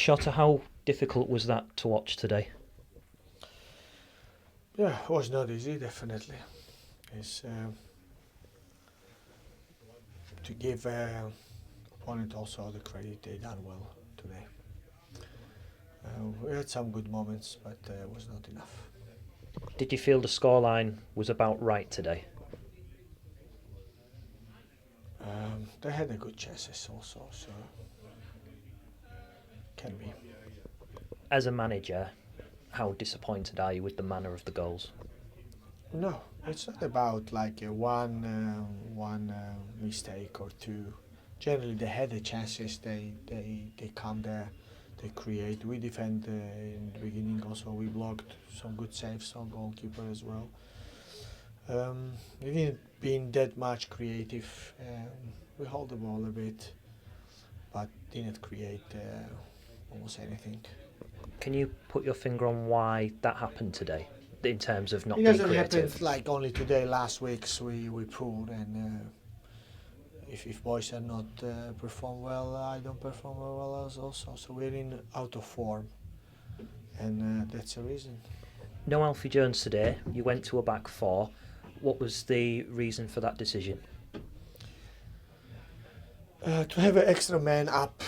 Shota, how difficult was that to watch today? Yeah, it was not easy, definitely. It's to give opponent also the credit, they done well today. We had some good moments, but it was not enough. Did you feel the scoreline was about right today? They had a good chances also, so can be. As a manager, how disappointed are you with the manner of the goals? No, it's not about like one mistake or two. Generally, they had the chances. They come there, they create. We defend in the beginning. Also, we blocked some good saves on goalkeeper as well. We didn't been that much creative. We hold the ball a bit, but didn't create almost anything. Can you put your finger on why that happened today, in terms of not It being doesn't happen creative? like only today. Last weeks we proved, and if boys are not perform well, I don't perform well as also. So we're in out of form, and that's the reason. No Alfie Jones today. You went to a back four. What was the reason for that decision? To have an extra man up,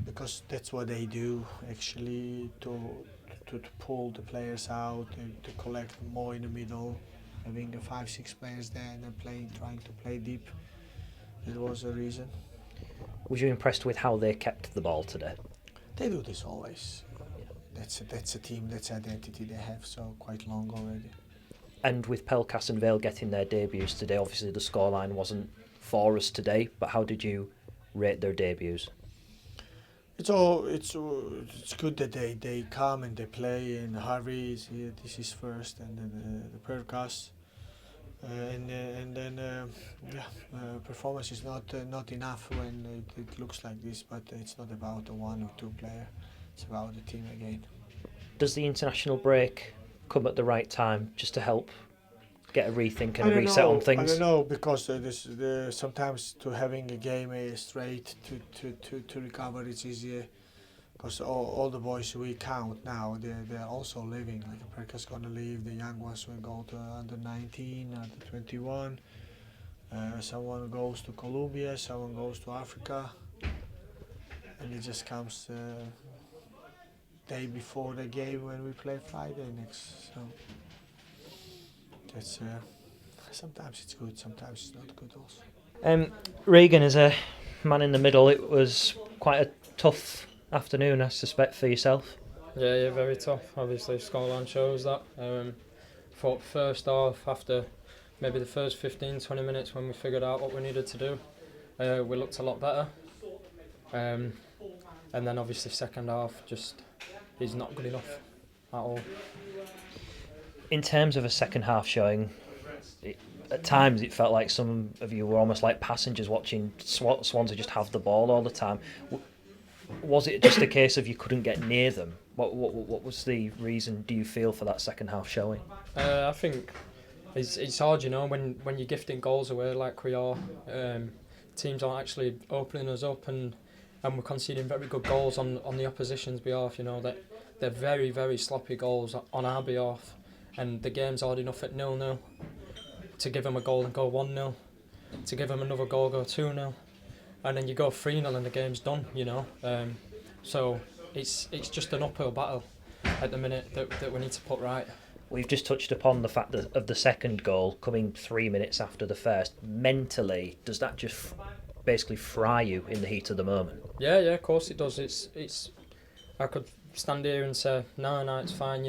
because that's what they do actually to pull the players out, to collect more in the middle, having 5-6 players there and then trying to play deep. That was the reason. Was you impressed with how they kept the ball today? They do this always. That's a team, that's identity they have, so quite long already. And with Pelkas and Vale getting their debuts today, obviously the scoreline wasn't for us today, but how did you rate their debuts? It's good that they come and they play, and Harvey is here, this is first, and then the Pelkas. And then performance is not enough when it looks like this, but it's not about a one or two player, it's about the team again. Does the international break come at the right time just to help get a rethink and a reset on I things? don't know, because sometimes to having a game straight to recover it's easier, because all the boys we count now they're also leaving. Like Perka's gonna leave, the young ones will go to under 19, under 21. Someone goes to Colombia, someone goes to Africa, and it just comes day before the game when we play Friday next. So that's sometimes it's good, sometimes it's not good also. Regan, as a man in the middle, it was quite a tough afternoon, I suspect, for yourself. Yeah, very tough. Obviously, scoreline shows that. Thought first half, after maybe the first 15-20 minutes when we figured out what we needed to do, we looked a lot better. And then obviously second half just is not good enough at all. In terms of a second half showing, at times it felt like some of you were almost like passengers watching Swansea just have the ball all the time. Was it just a case of you couldn't get near them? What was the reason, do you feel, for that second half showing? I think it's hard, when you're gifting goals away like we are. Teams aren't actually opening us up, and we're conceding very good goals on the opposition's behalf. That they're very, very sloppy goals on our behalf, and the game's hard enough at 0-0 to give them a goal and go 1-0, to give them another goal, go 2-0, and then you go 3-0 and the game's done. So it's just an uphill battle at the minute that we need to put right. We've just touched upon the fact that of the second goal coming 3 minutes after the first. Mentally, does that just basically fry you in the heat of the moment? Yeah, of course it does. It's. I could stand here and say, no, it's fine.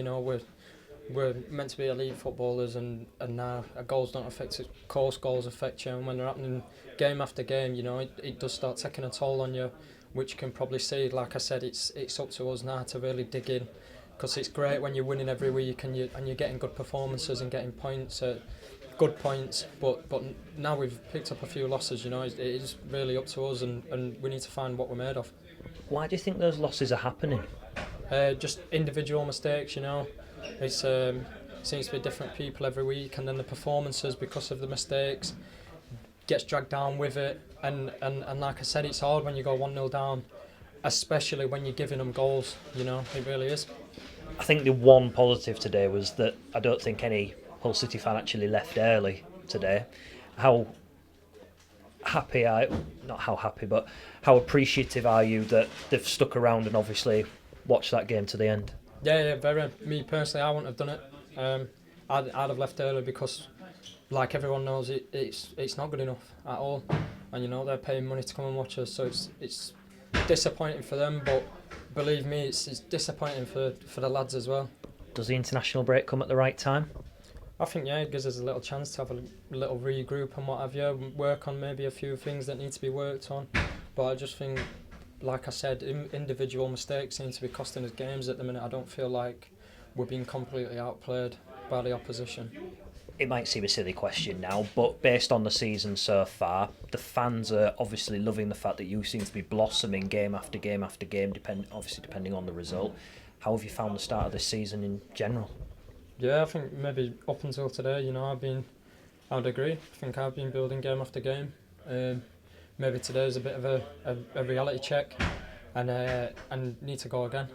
We're meant to be elite footballers, and now goals don't affect us. Of course, goals affect you, and when they're happening game after game, it does start taking a toll on you, which you can probably see. Like I said, it's up to us now to really dig in, because it's great when you're winning every week and you're getting good performances and getting points, good points. But now we've picked up a few losses. It is really up to us, and we need to find what we're made of. Why do you think those losses are happening? Just individual mistakes. It's seems to be different people every week, and then the performances, because of the mistakes, gets dragged down with it. And like I said, it's hard when you go 1-0 down especially when you're giving them goals. You know, it really is. I think the one positive today was that I don't think any Hull City fan actually left early today. How happy not how happy, but how appreciative are you that they've stuck around and obviously watched that game to the end? Yeah, very. Me personally, I wouldn't have done it. I'd have left early because, like everyone knows, it's not good enough at all. And you know they're paying money to come and watch us, so it's disappointing for them. But believe me, it's disappointing for the lads as well. Does the international break come at the right time? I think it gives us a little chance to have a little regroup and what have you, work on maybe a few things that need to be worked on. But I just think, like I said, individual mistakes seem to be costing us games at the minute. I don't feel like we're being completely outplayed by the opposition. It might seem a silly question now, but based on the season so far, the fans are obviously loving the fact that you seem to be blossoming game after game after game, depending on the result. How have you found the start of this season in general? Yeah, I think maybe up until today, you know, I'd agree. I think I've been building game after game. Maybe today's a bit of a reality check, and need to go again.